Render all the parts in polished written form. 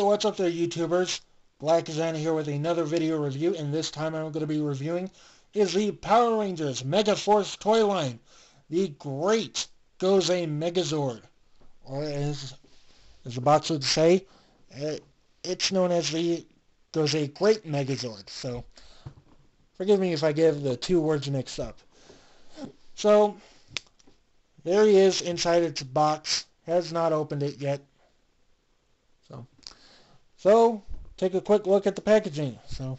what's up there, YouTubers? BlackXANA here with another video review, and this time I'm going to be reviewing is the Power Rangers MegaForce toy line, the great Gosei Megazord, or as the box would say, it's known as the Gosei Great Megazord. So forgive me if I get the two words mixed up. So there he is inside its box. Has not opened it yet. So take a quick look at the packaging. So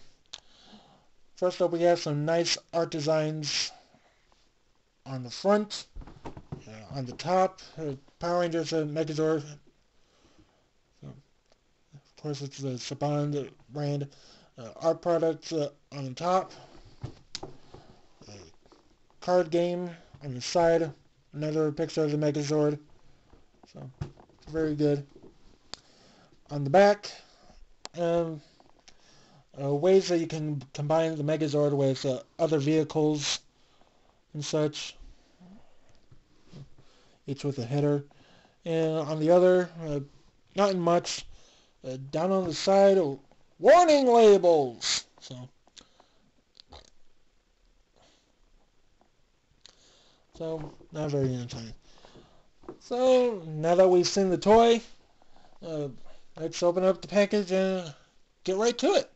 first up, we have some nice art designs on the front, on the top. Power Rangers Megazord. So, of course, it's the Saban brand art products on the top. Card game on the side. Another picture of the Megazord. So very good. On the back, ways that you can combine the Megazord with other vehicles and such, each with a header. And on the other, not much. Down on the side, warning labels. So not very interesting. So now that we've seen the toy, let's open up the package and get right to it.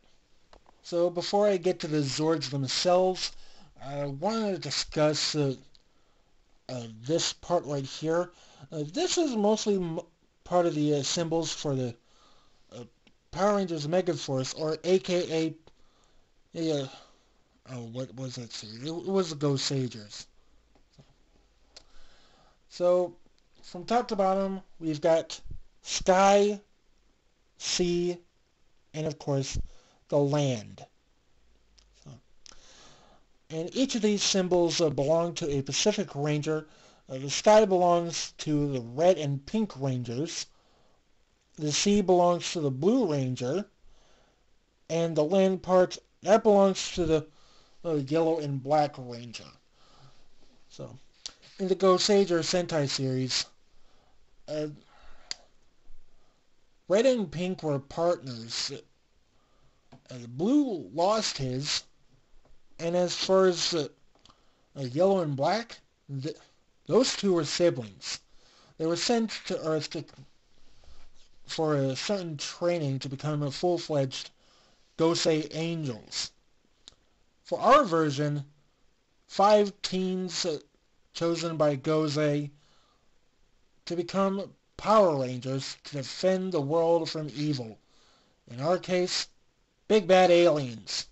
So before I get to the Zords themselves, I wanted to discuss this part right here. This is mostly part of the symbols for the Power Rangers MegaForce, or AKA, what was it? It was the Gosei. So from top to bottom, we've got sky, sea, and of course the land. And each of these symbols belong to a Pacific Ranger. The sky belongs to the red and pink Rangers. The sea belongs to the blue Ranger. And the land part, that belongs to the yellow and black Ranger. So in the Gosei Sentai series, red and pink were partners. Blue lost his, and as far as yellow and black, those two were siblings. They were sent to Earth for a certain training to become a full-fledged Gosei Angels. For our version, 5 teens chosen by Gosei to become Power Rangers to defend the world from evil. In our case, big bad aliens.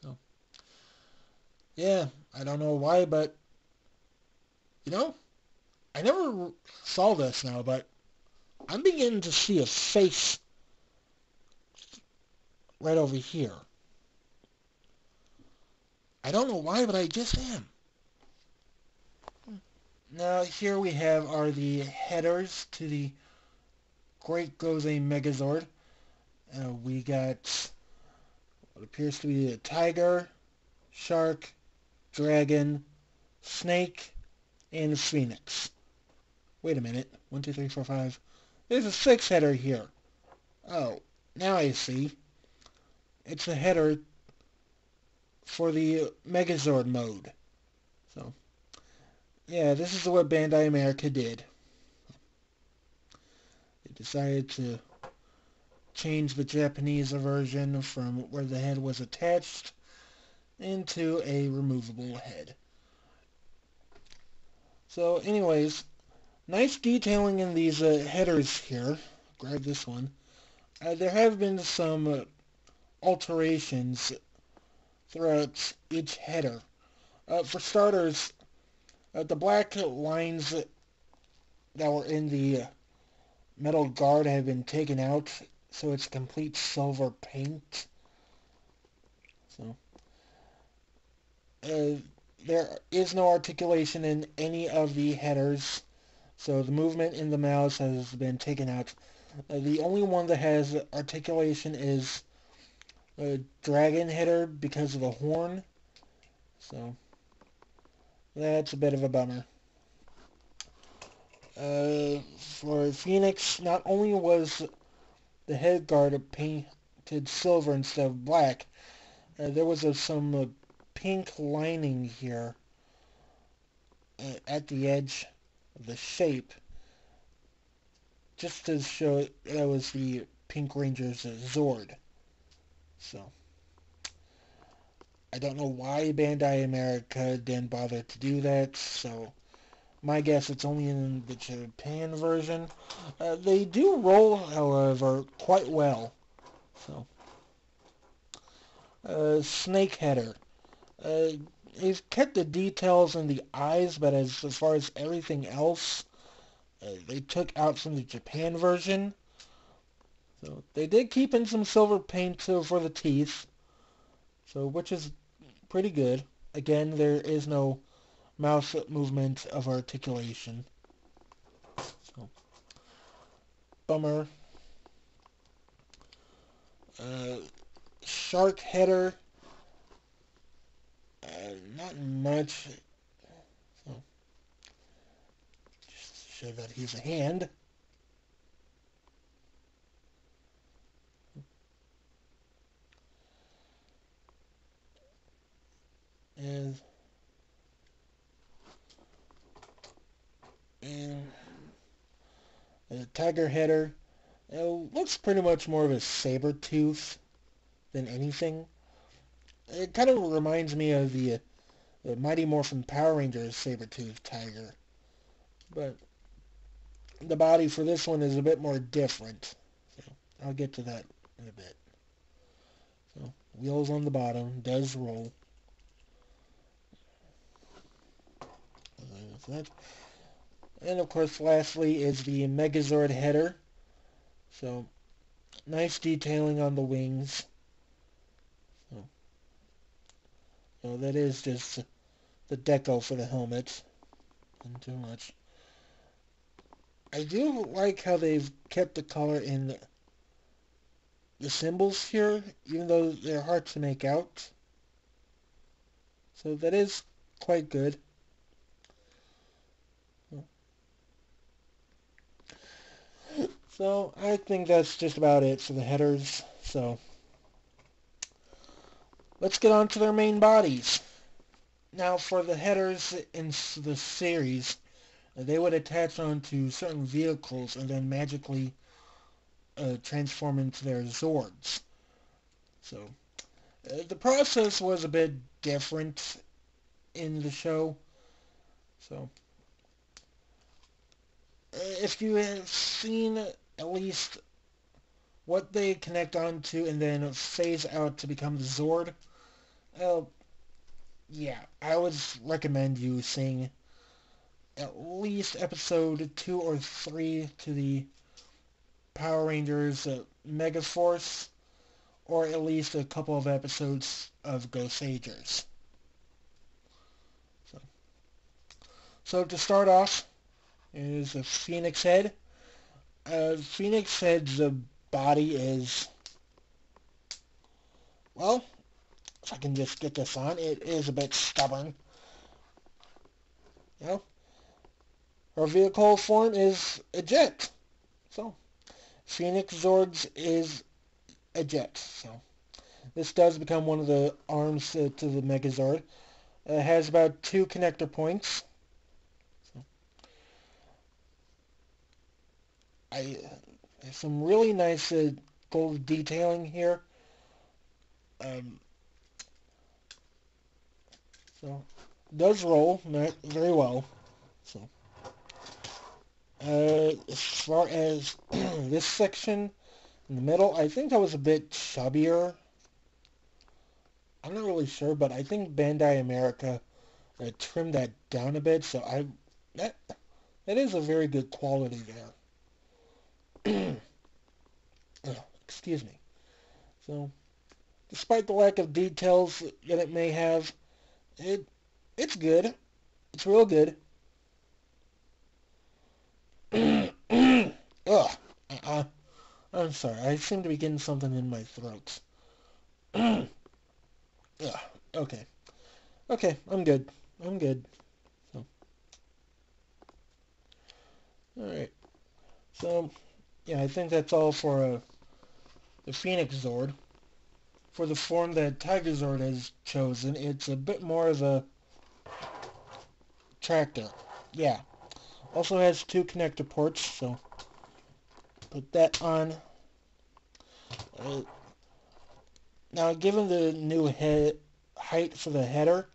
So, yeah, I don't know why, but, I never saw this now, but I'm beginning to see a face right over here. I don't know why, but I just am. Now, here we have are the headers to the Great Gosei Megazord. We got what appears to be a tiger, shark, dragon, snake, and phoenix. Wait a minute. 1, 2, 3, 4, 5. There's a 6th header here. Oh, now I see. It's a header for the Megazord mode. So, yeah, this is what Bandai America did. They decided to change the Japanese version from where the head was attached into a removable head. So anyways, nice detailing in these headers here. Grab this one. There have been some alterations throughout each header. For starters, the black lines that were in the metal guard have been taken out, so it's complete silver paint. So there is no articulation in any of the headers, so the movement in the mouse has been taken out. The only one that has articulation is a dragon header because of the horn, so that's a bit of a bummer. For Phoenix, not only was the head guard painted silver instead of black. There was some pink lining here at the edge of the shape, just to show that was the Pink Ranger's Zord. So I don't know why Bandai America didn't bother to do that. So my guess it's only in the Japan version. They do roll, however, quite well. So Snake Header. Uh, they've kept the details in the eyes, but as far as everything else, they took out from the Japan version. So they did keep in some silver paint for the teeth, so which is pretty good. Again, there is no mouth movement of articulation. So, bummer. Uh, Shark Header. Not much. So, just to show that he's a hand. And and a Tiger Header. Looks pretty much more of a saber tooth than anything. It kind of reminds me of the Mighty Morphin Power Rangers saber-toothed tiger. But the body for this one is a bit more different. So I'll get to that in a bit. So wheels on the bottom, does roll. And of course lastly is the Megazord header. So nice detailing on the wings. So that is just the deco for the helmet. Not too much. I do like how they've kept the color in the symbols here, even though they're hard to make out. So that is quite good. So I think that's just about it for the headers. So let's get on to their main bodies. Now for the headers in the series, they would attach onto certain vehicles and then magically transform into their Zords. So the process was a bit different in the show. So if you have seen at least what they connect onto and then phase out to become the Zord, yeah, I would recommend you seeing at least episode 2 or 3 to the Power Rangers MegaForce, or at least a couple of episodes of Gosei. So, so to start off is a Phoenix Head. Phoenix Head's body is, well, if I can just get this on, it is a bit stubborn. You know, her vehicle form is a jet. So, Phoenix Zords is a jet. So, this does become one of the arms to the Megazord. It has about 2 connector points. So, there's some really nice gold detailing here. Um, so, does roll very well. So, as far as this section in the middle, I think that was a bit chubbier. I'm not really sure, but I think Bandai America trimmed that down a bit, so that that is a very good quality there. Excuse me. So, despite the lack of details that it may have, it's good. It's real good. Ugh. I'm sorry. I seem to be getting something in my throat. Ugh. Okay. Okay. I'm good. I'm good. So, all right. So, yeah, I think that's all for the Phoenix Zord. For the form that Tiger Zord has chosen, it's a bit more of a tractor. Yeah. Also has two connector ports, so put that on. Uh, Now, given the new head height for the header,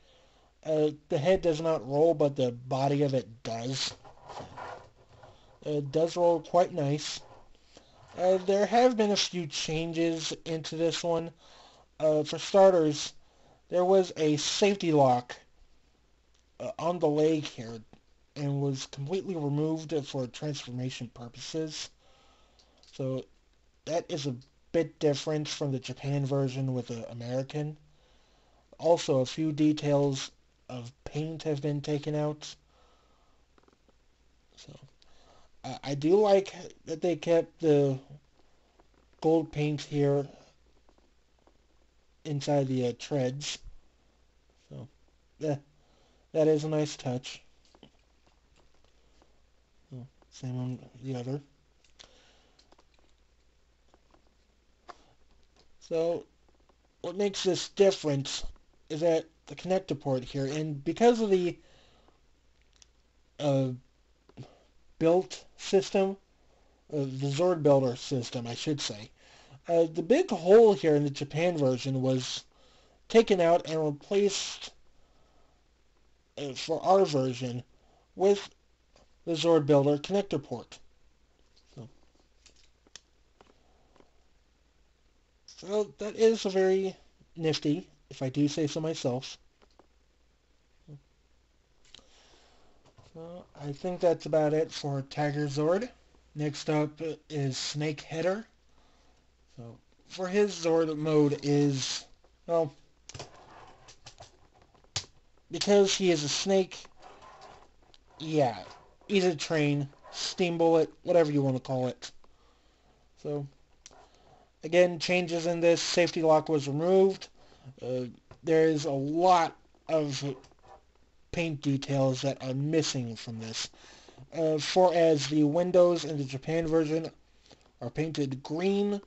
the head does not roll, but the body of it does. It does roll quite nice. There have been a few changes into this one. For starters, there was a safety lock on the leg here and was completely removed for transformation purposes. So that is a bit different from the Japan version with the American. Also, a few details of paint have been taken out. So I do like that they kept the gold paint here inside the treads. So yeah, that is a nice touch. So, same on the other. So what makes this different is that the connector port here, and because of the uh, built system, the Zord builder system, I should say, the big hole here in the Japan version was taken out and replaced for our version with the Zord builder connector port. So, so that is a very nifty, if I do say so myself. I think that's about it for Tiger Zord. Next up is Snake Header. So for his Zord mode is, well, because he is a snake, yeah, he's a train, steam bullet, whatever you want to call it. So again, changes in this. Safety lock was removed. There is a lot of paint details that are missing from this. For as the windows in the Japan version are painted green,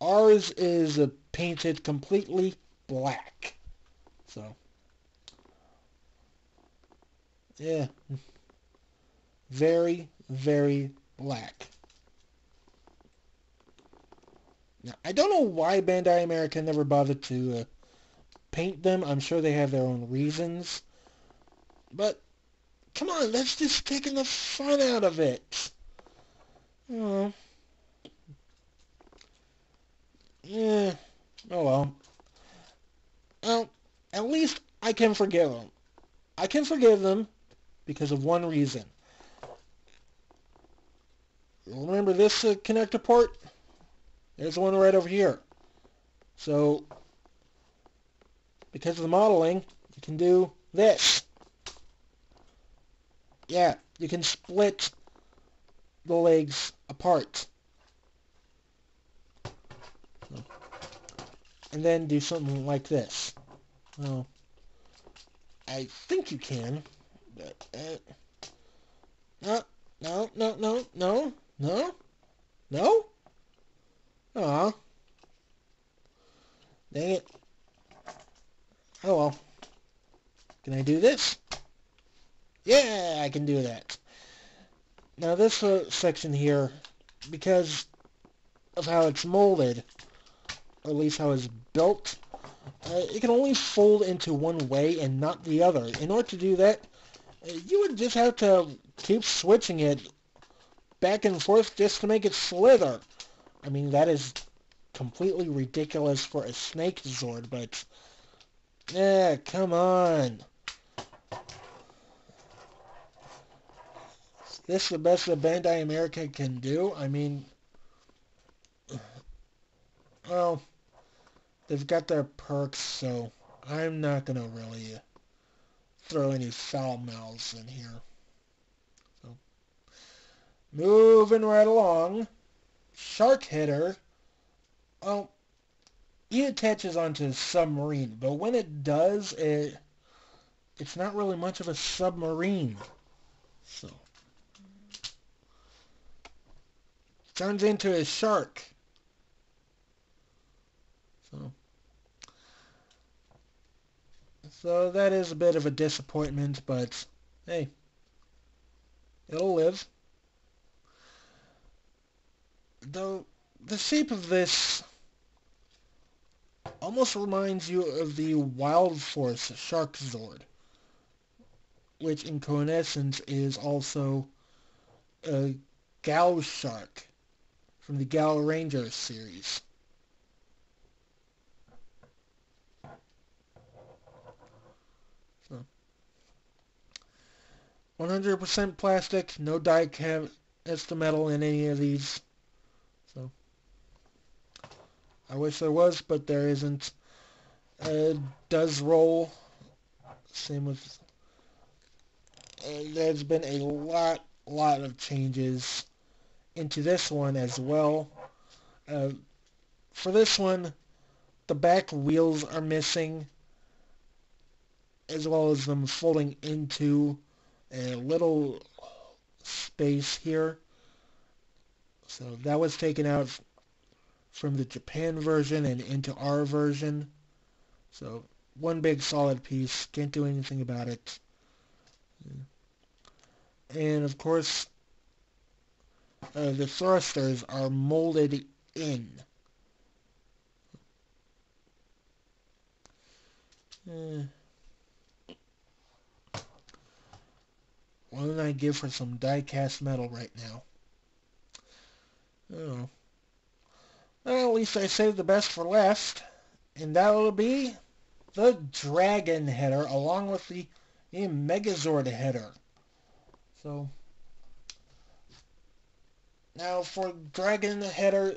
ours is painted completely black. So, yeah, very, very black. Now, I don't know why Bandai America never bothered to paint them. I'm sure they have their own reasons. But, come on, that's just taking the fun out of it. Oh, yeah, oh well. Well, at least I can forgive them. I can forgive them because of one reason. Remember this connector port? There's one right over here. So, because of the modeling, you can do this. Yeah, you can split the legs apart. And then do something like this. Well, I think you can. But, no, no, no, no, no, no, no? Aw. Dang it. Oh well. Can I do this? Yeah, I can do that. Now this section here, because of how it's molded, or at least how it's built, it can only fold into one way and not the other. In order to do that, you would just have to keep switching it back and forth just to make it slither. I mean, that is completely ridiculous for a snake Zord, but come on. Is this the best that Bandai America can do? I mean, well, they've got their perks, so I'm not going to really throw any foul mouths in here. So, moving right along, Shark Hitter, well, he attaches onto a submarine, but when it does, it's not really much of a submarine. So, turns into a shark. So that is a bit of a disappointment, but hey, it'll live. Though the shape of this almost reminds you of the Wild Force Shark Zord, which in coessence is also a Gal Shark from the Gal Ranger series. So, 100% plastic, no die-cast metal in any of these. So, I wish there was, but there isn't. Does roll. Same with. There's been a lot of changes into this one as well. Uh, for this one, the back wheels are missing, as well as them folding into a little space here. So that was taken out from the Japan version and into our version. So one big solid piece, can't do anything about it. And of course, the thrusters are molded in. What would I give for some die-cast metal right now? Oh. Well, at least I saved the best for last, and that'll be the Dragon header along with the Megazord header. So now for Dragon header,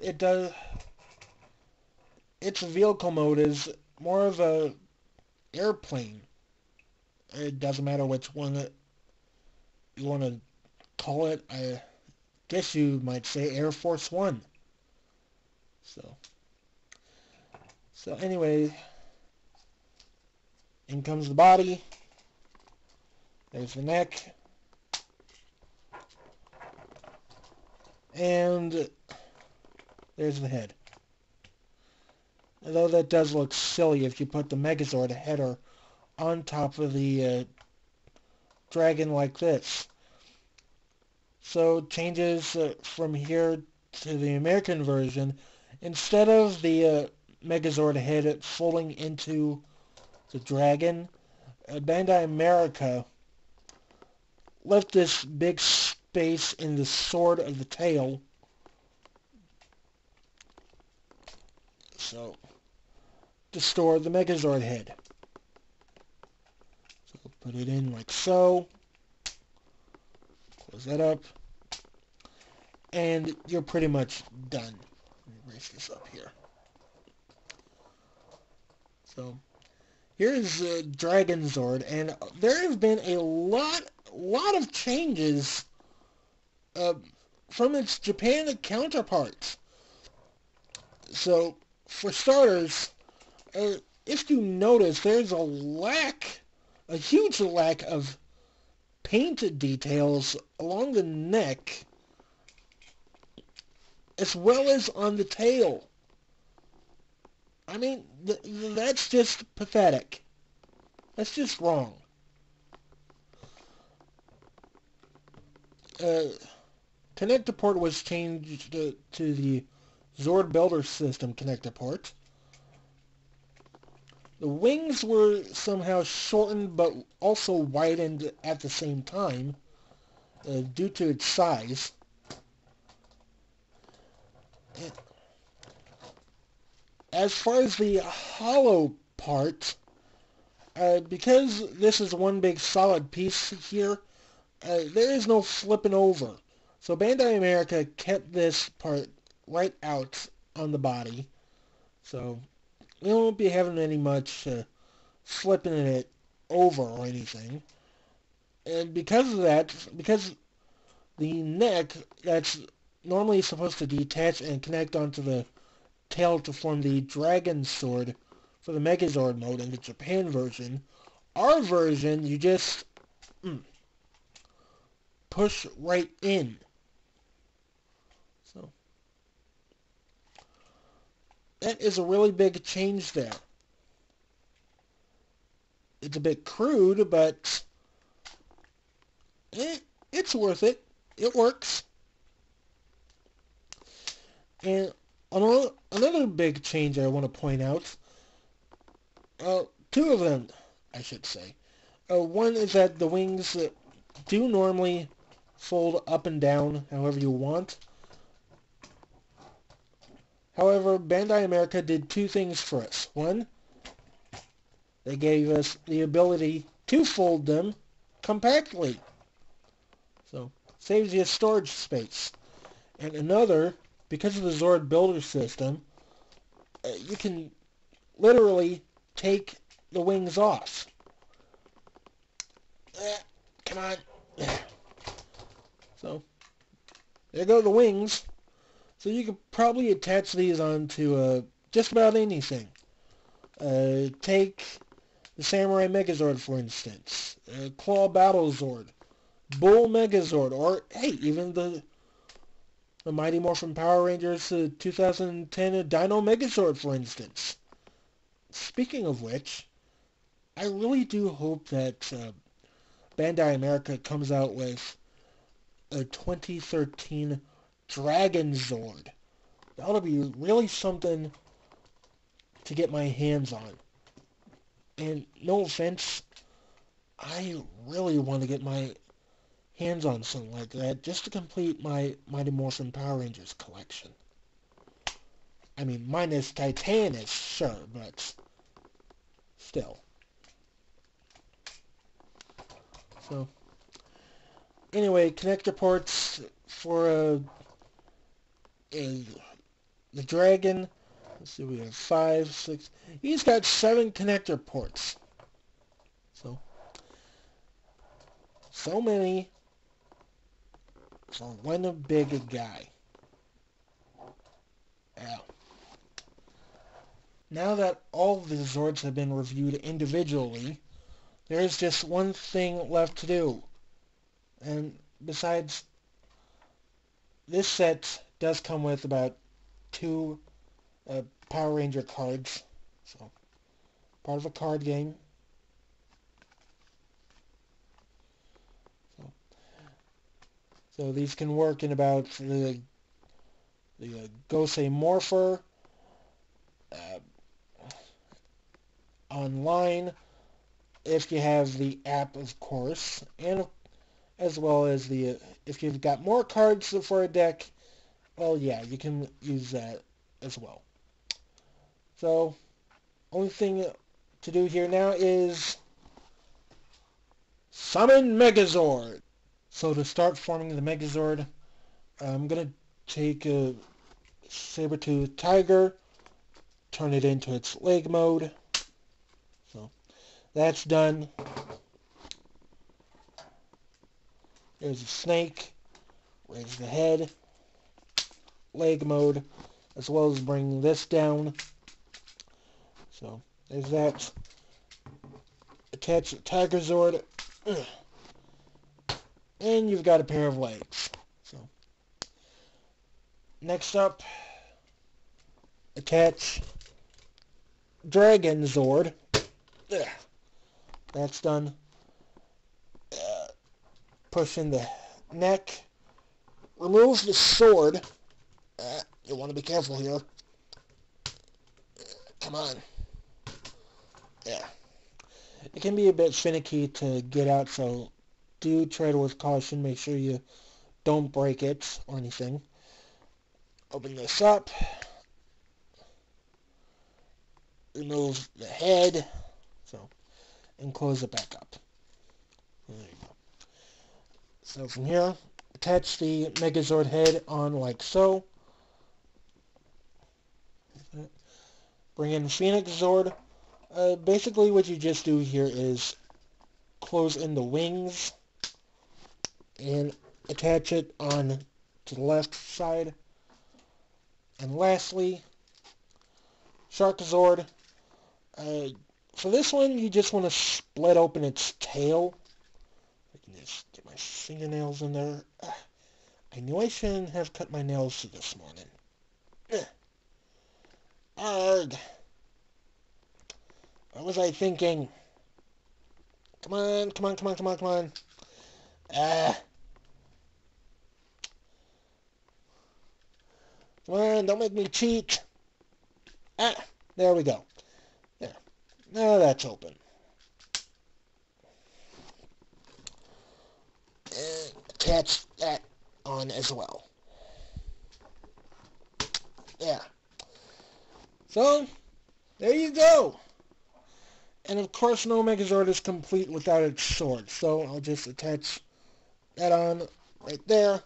its vehicle mode is more of a airplane. It doesn't matter which one you want to call it. I guess you might say Air Force One. So anyway, in comes the body. There's the neck. And there's the head. Although that does look silly if you put the Megazord header on top of the Dragon like this. So changes from here to the American version. Instead of the Megazord head folding into the Dragon, Bandai America left this big space in the sword of the tail. So, to store the Megazord head. So put it in like so. Close that up. And you're pretty much done. Let me erase this up here. So, here's Dragon Zord, and there have been a lot of changes from its Japan counterparts. So, for starters, if you notice, there's a huge lack of paint details along the neck, as well as on the tail. I mean, that's just pathetic. That's just wrong. Connector port was changed to the Zord Builder System connector port. The wings were somehow shortened but also widened at the same time due to its size. As far as the hollow part, because this is one big solid piece here, there is no flipping over. So Bandai America kept this part right out on the body. So we won't be having any much flipping it over or anything. And because of that, because the neck that's normally supposed to detach and connect onto the tail to form the Dragon Sword for the Megazord mode in the Japan version, our version, you just push right in. So that is a really big change there. it's a bit crude, but it's worth it. It works. And another big change I want to point out, two of them, I should say. One is that the wings do normally fold up and down however you want. However, Bandai America did two things for us. One, they gave us the ability to fold them compactly. So, saves you storage space. And another, because of the Zord builder system, you can literally take the wings off. Come on. So, there go the wings. So you could probably attach these onto just about anything. Take the Samurai Megazord, for instance. Claw Battle Zord. Bull Megazord. Or, hey, even the Mighty Morphin Power Rangers 2010 Dino Megazord, for instance. Speaking of which, I really do hope that Bandai America comes out with a 2013 Dragon Zord. That would be really something to get my hands on. And no offense, I really want to get my hands on something like that just to complete my Mighty Morphin Power Rangers collection. I mean, minus Titanus, sure, but still. So, anyway, connector ports for the Dragon. Let's see, we have 5, 6. He's got 7 connector ports. So many for one big guy. Yeah. Now that all of the Zords have been reviewed individually, there is just one thing left to do. And besides, this set does come with about 2 Power Ranger cards. So, part of a card game. So these can work in about the Gosei Morpher, online, if you have the app, of course, and as well as the if you've got more cards for a deck, well, yeah, you can use that as well. So, only thing to do here now is summon Megazord. So to start forming the Megazord, I'm going to take a Saber-tooth Tiger, turn it into its leg mode. So that's done. There's a snake, raise the head, leg mode, as well as bring this down. So there's that. Attach the Tiger Zord. And you've got a pair of legs. So next up, attach Dragon Zord. That's done. Push in the neck. Remove the sword. You want to be careful here. Come on. Yeah. It can be a bit finicky to get out, so do tread with caution. Make sure you don't break it or anything. Open this up. Remove the head. So, and close it back up. There you go. So from here, attach the Megazord head on like so. Bring in Phoenix Zord. Basically what you just do here is close in the wings and attach it on to the left side. And lastly, Shark Zord. For this one, you just want to split open its tail. I can just get my fingernails in there. I knew I shouldn't have cut my nails this morning. Arrgh. What was I thinking? Come on, come on, come on, come on, come on. Ah. Come on, don't make me cheat. Ah, there we go. There. Now that's open. And attach that on as well. Yeah. So, there you go. And of course, no Megazord is complete without its sword. So I'll just attach that on right there.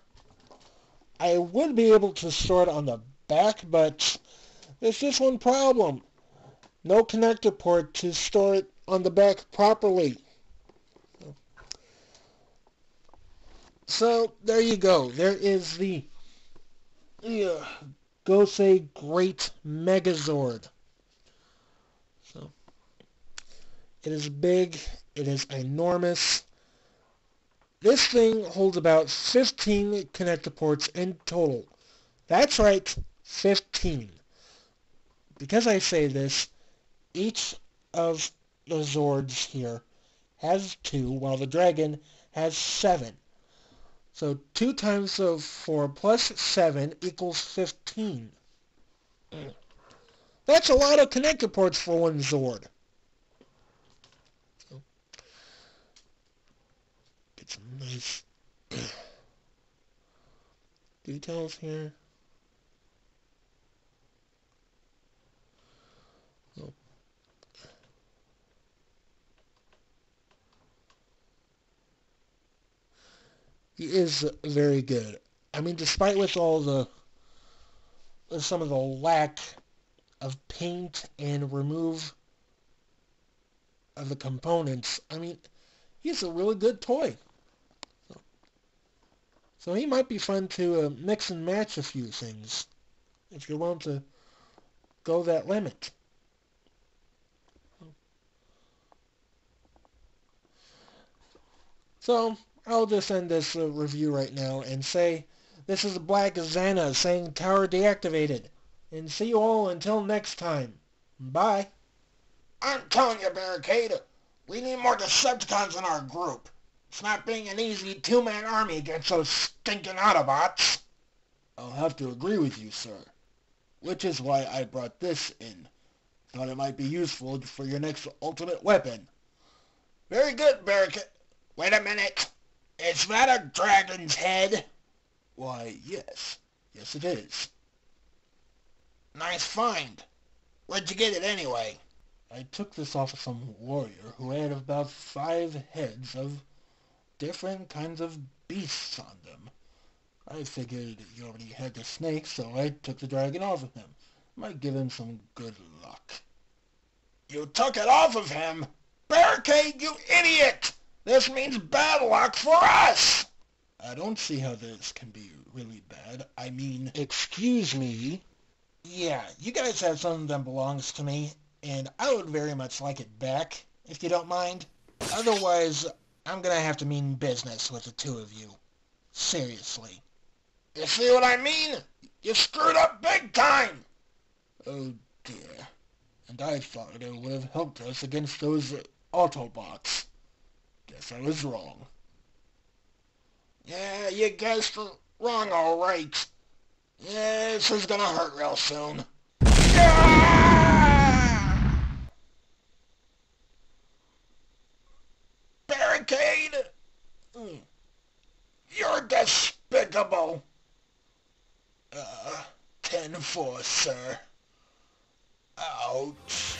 I would be able to store it on the back, but there's just one problem. No connector port to store it on the back properly. So there you go. There is the Gosei Great Megazord. So it is big. It is enormous. This thing holds about 15 connector ports in total. That's right, 15. Because I say this, each of the Zords here has 2, while the Dragon has 7. So 2 times 4 plus 7 equals 15. That's a lot of connector ports for one Zord. So, get some nice details here. Oh. He is very good. I mean, despite with all the some of the lack of paint and remove of the components, I mean, he's a really good toy. So he might be fun to mix and match a few things if you're willing to go that limit. So I'll just end this review right now and say this is BlackXANA saying tower deactivated. And see you all until next time. Bye. I'm telling you, Barricade, we need more Decepticons in our group. It's not being an easy two-man army against those stinking Autobots. I'll have to agree with you, sir. Which is why I brought this in. Thought it might be useful for your next ultimate weapon. Very good, Barricade. Wait a minute. Is that a dragon's head? Why, yes. Yes, it is. Nice find. Where'd you get it anyway? I took this off of some warrior who had about 5 heads of different kinds of beasts on them. I figured you already had the snake, so I took the dragon off of him. Might give him some good luck. You took it off of him? Barricade, you idiot! This means bad luck for us! I don't see how this can be really bad. I mean, excuse me. Yeah, you guys have something that belongs to me, and I would very much like it back, if you don't mind. Otherwise, I'm gonna have to mean business with the two of you. Seriously. You see what I mean? You screwed up big time! Oh dear. And I thought it would have helped us against those Autobots. Guess I was wrong. Yeah, you guessed wrong, alright. Yeah, this is gonna hurt real soon. Ah! Barricade! You're despicable. 10-4, sir. Ouch.